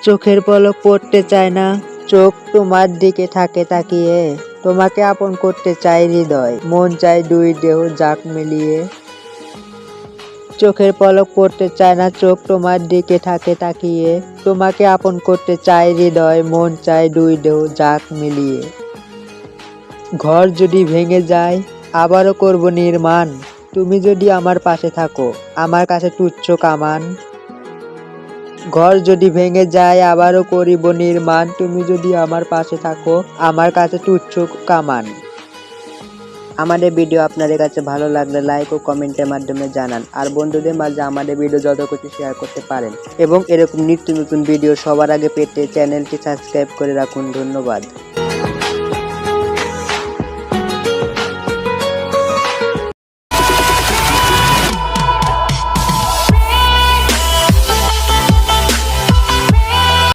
চোখের পলক পড়তে চায় না, চোখ তোমার দিকে থাকে তাকিয়ে। তোমাকে আপন করতে চাই হৃদয়, মন চাই দুই দেহ যাক মিলিয়ে। চোখের পলক পড়তে চায় না, চোখ তোমার দিকে থাকে তাকিয়ে। তোমাকে আপন করতে চাই হৃদয়, মন চাই দুই দেহ যাক মিলিয়ে। ঘর যদি ভেঙে যায় আবারও করব নির্মাণ, তুমি যদি আমার পাশে থাকো আমার কাছে তুচ্ছ কামান। ঘর যদি ভেঙে যায় আবারও করিব নির্মাণ, তুমি যদি আমার পাশে থাকো আমার কাছে তুচ্ছ কামান। আমাদের ভিডিও আপনাদের কাছে ভালো লাগলে লাইক ও কমেন্টের মাধ্যমে জানান, আর বন্ধুদের মাঝে আমাদের ভিডিও যত কিছু শেয়ার করতে পারেন, এবং এরকম নিত্য নতুন ভিডিও সবার আগে পেতে চ্যানেলটি সাবস্ক্রাইব করে রাখুন। ধন্যবাদ।